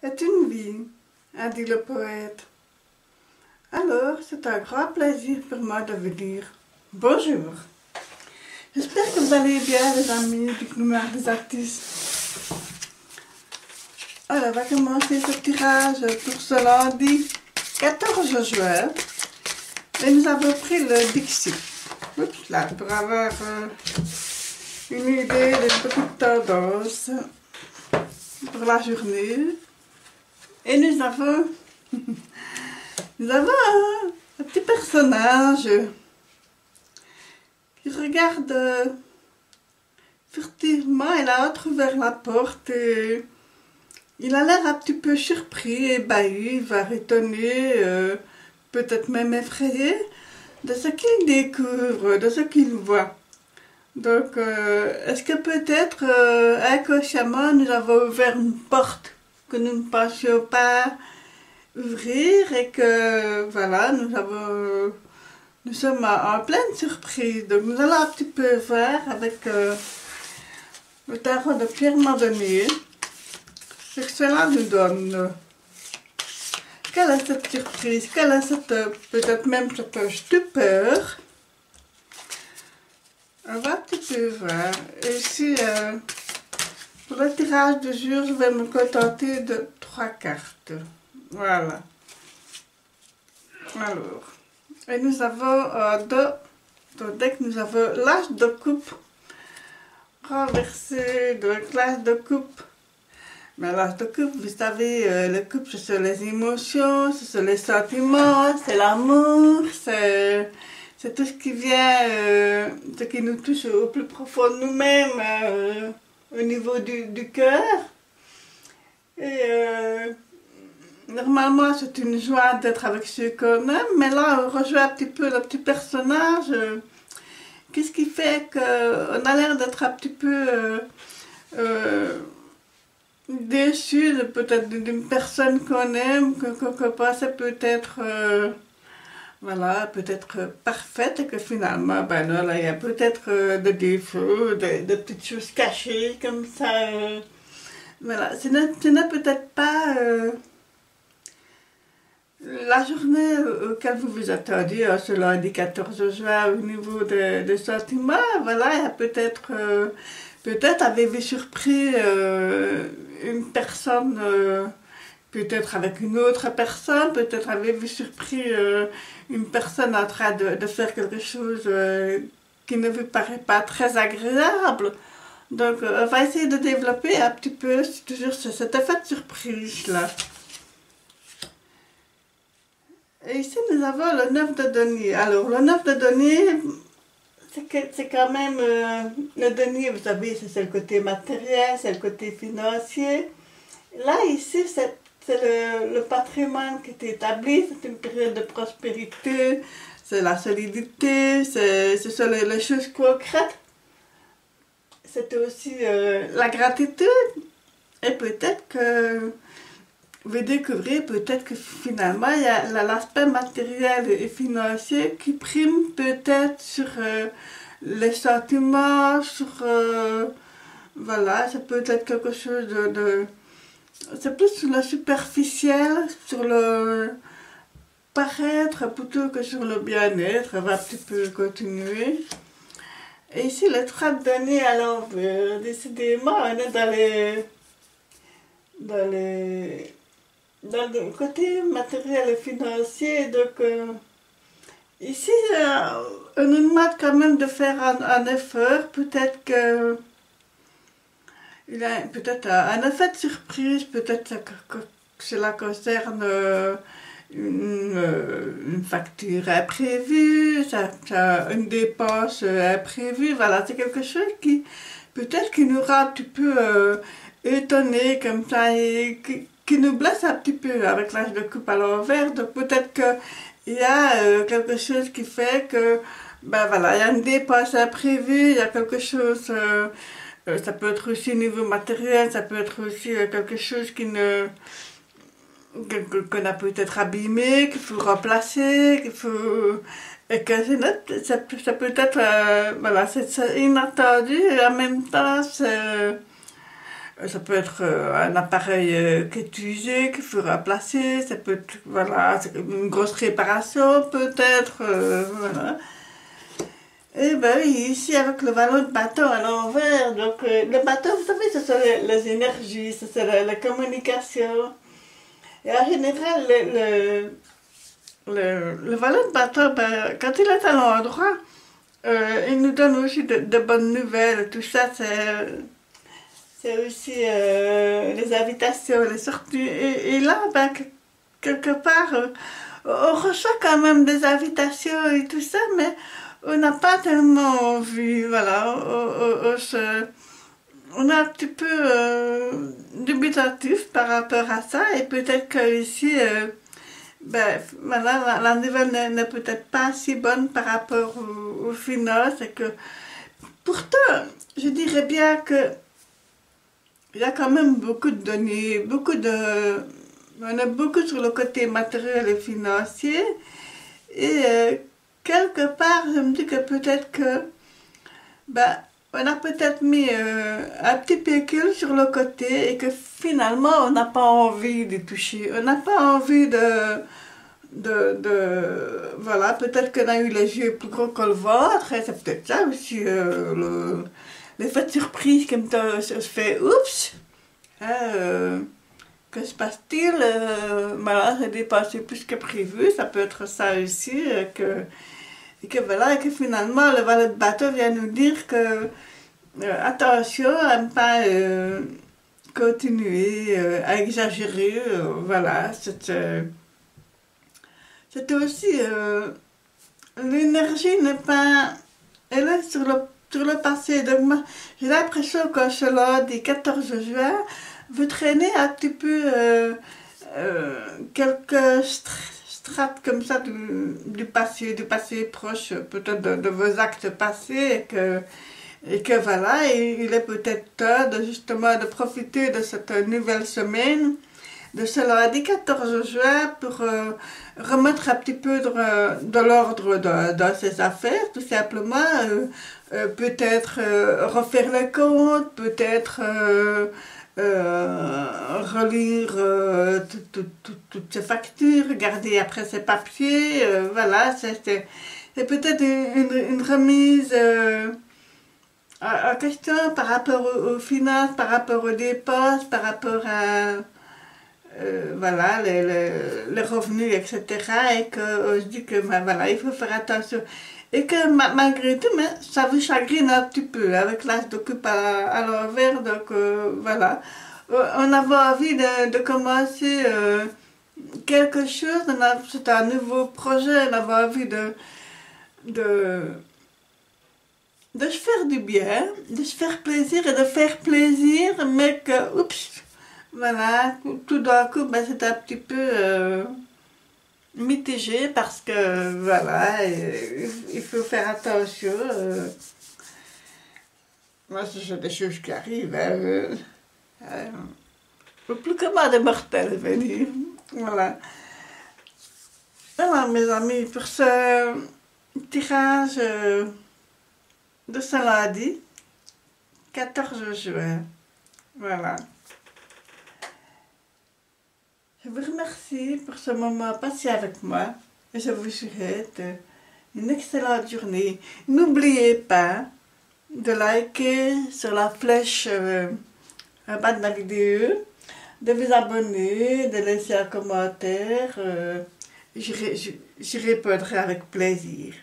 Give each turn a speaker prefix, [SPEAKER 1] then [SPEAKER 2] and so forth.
[SPEAKER 1] est une vie, a dit le poète. Alors, c'est un grand plaisir pour moi de vous dire bonjour. J'espère que vous allez bien, les amis du Couloir des artistes. Alors, on va commencer ce tirage pour ce lundi 14 juin. Et nous avons pris le Dixit. Oups, là, pour avoir une idée des petites tendances pour la journée. Et nous avons un petit personnage qui regarde furtivement. Il a entrouvert la porte et il a l'air un petit peu surpris, ébahi, voire étonné, peut-être même effrayé de ce qu'il découvre, de ce qu'il voit. Donc, est-ce que peut-être inconsciemment nous avons ouvert une porte que nous ne pensions pas ouvrir et que voilà, nous sommes en pleine surprise. Donc nous allons un petit peu voir avec le tarot de Pierre Mandonnier ce que cela nous donne. Quelle est cette surprise? Quelle est cette, peut-être même cette stupeur? On va un petit peu voir. Et ici, pour le tirage du jour, je vais me contenter de 3 cartes. Voilà. Alors, et nous avons dans le deck, nous avons l'As de coupe renversé, donc l'As de coupe. Mais l'As de coupe, vous savez, le coupe, ce sont les émotions, ce sont les sentiments, c'est l'amour, c'est tout ce qui vient, ce qui nous touche au plus profond de nous-mêmes, au niveau du cœur. Et normalement, c'est une joie d'être avec ceux qu'on aime, mais là, on rejoint un petit peu le petit personnage. Qu'est-ce qui fait qu'on a l'air d'être un petit peu déçu peut-être d'une personne qu'on aime, qu'on pensait peut-être voilà, peut-être parfaite, et que finalement, ben non, là, il y a peut-être des défauts, des petites choses cachées comme ça. Voilà, ce n'est peut-être pas la journée auquel vous vous attendiez, ce lundi 14 juin, au niveau des sentiments. Voilà, il y a peut-être, peut-être avez-vous surpris une personne, peut-être avec une autre personne, peut-être avez-vous surpris une personne en train de faire quelque chose qui ne vous paraît pas très agréable. Donc, on va essayer de développer un petit peu toujours cet effet de surprise-là. Et ici, nous avons le 9 de denier. Alors, le 9 de denier, c'est quand même le denier, vous savez, c'est le côté matériel, c'est le côté financier. Là, ici, c'est le patrimoine qui est établi, c'est une période de prospérité, c'est la solidité, ce sont les choses concrètes. C'est aussi la gratitude. Et peut-être que vous découvrez peut-être que finalement, il y a l'aspect matériel et financier qui prime peut-être sur les sentiments, sur... voilà, ça peut être quelque chose c'est plus sur le superficiel, sur le paraître plutôt que sur le bien-être. On va un petit peu continuer. Et ici, le 3 de denier, alors, décidément, on est dans le côté matériel et financier. Donc, ici, on nous demande quand même de faire un effort. Peut-être que il y a peut-être un effet de surprise, peut-être que cela concerne une facture imprévue, une dépense imprévue. Voilà, c'est quelque chose qui peut-être qui nous rend un petit peu étonnés comme ça et qui nous blesse un petit peu avec l'âge de coupe à l'envers. Donc peut-être qu'il y a quelque chose qui fait que ben voilà, il y a une dépense imprévue, il y a quelque chose... ça peut être aussi au niveau matériel, ça peut être aussi quelque chose qu'on a peut-être abîmé, qu'il faut remplacer, qu'il faut... Et que ça peut être... voilà, c'est inattendu et en même temps, Ça peut être un appareil qui est usé, qu'il faut remplacer, ça peut être, voilà, une grosse réparation peut-être, voilà. Et ben oui, ici avec le ballon de bateau à l'envers, donc le bateau, vous savez, ce sont les énergies, ce sont la communication. Et en général, le ballon de bateau, ben, quand il est à l'endroit, il nous donne aussi de bonnes nouvelles, tout ça, c'est aussi les invitations, les sorties. Et là, ben, quelque part, on reçoit quand même des invitations et tout ça, mais on n'a pas tellement envie, voilà. On est un petit peu dubitatif par rapport à ça, et peut-être que ici, ben, voilà, la nouvelle n'est peut-être pas si bonne par rapport aux finances, et que pourtant, je dirais bien que il y a quand même beaucoup de données, on a beaucoup sur le côté matériel et financier. Et quelque part, je me dis que peut-être que, ben, on a peut-être mis un petit pécule sur le côté et que finalement, on n'a pas envie de toucher. On n'a pas envie voilà, peut-être qu'on a eu les yeux plus gros que le ventre, et c'est peut-être ça aussi, l'effet de surprise comme ça se fait, oups, hein, que se passe-t-il, voilà, j'ai dépensé plus que prévu, ça peut être ça aussi, et que voilà, et que finalement le valet de bateau vient nous dire que, attention à ne pas continuer à exagérer, voilà, c'est aussi, l'énergie n'est pas, elle est sur le passé. Donc moi, j'ai l'impression que cela du 14 juin veut traîner un petit peu quelques strates comme ça du passé proche, peut-être de vos actes passés, et que voilà, il est peut-être temps de, justement de profiter de cette nouvelle semaine, de ce lundi 14 juin, pour remettre un petit peu de l'ordre dans ses affaires, tout simplement. Peut-être refaire les comptes, peut-être relire toutes ces factures, regarder après ses papiers, voilà, c'est peut-être une remise en question par rapport aux finances, par rapport aux dépenses, par rapport à voilà, les revenus, etc. Et qu'on se dit que ben, voilà, il faut faire attention. Et que malgré tout, mais ça vous chagrine un petit peu avec l'âge d'occupe à l'envers. Donc voilà, on avait envie de commencer quelque chose, c'est un nouveau projet, on avait envie de, de se faire du bien, de se faire plaisir et de faire plaisir, mais que, oups, voilà, tout d'un coup, ben, c'est un petit peu mitigé parce que, voilà, il faut faire attention. Moi, ce sont des choses qui arrivent. Plus comment des mortels venir. Voilà. Alors, mes amis, pour ce tirage de ce lundi, 14 juin. Voilà. Je vous remercie pour ce moment passé avec moi et je vous souhaite une excellente journée. N'oubliez pas de liker sur la flèche en bas de la vidéo, de vous abonner, de laisser un commentaire. J'y répondrai avec plaisir.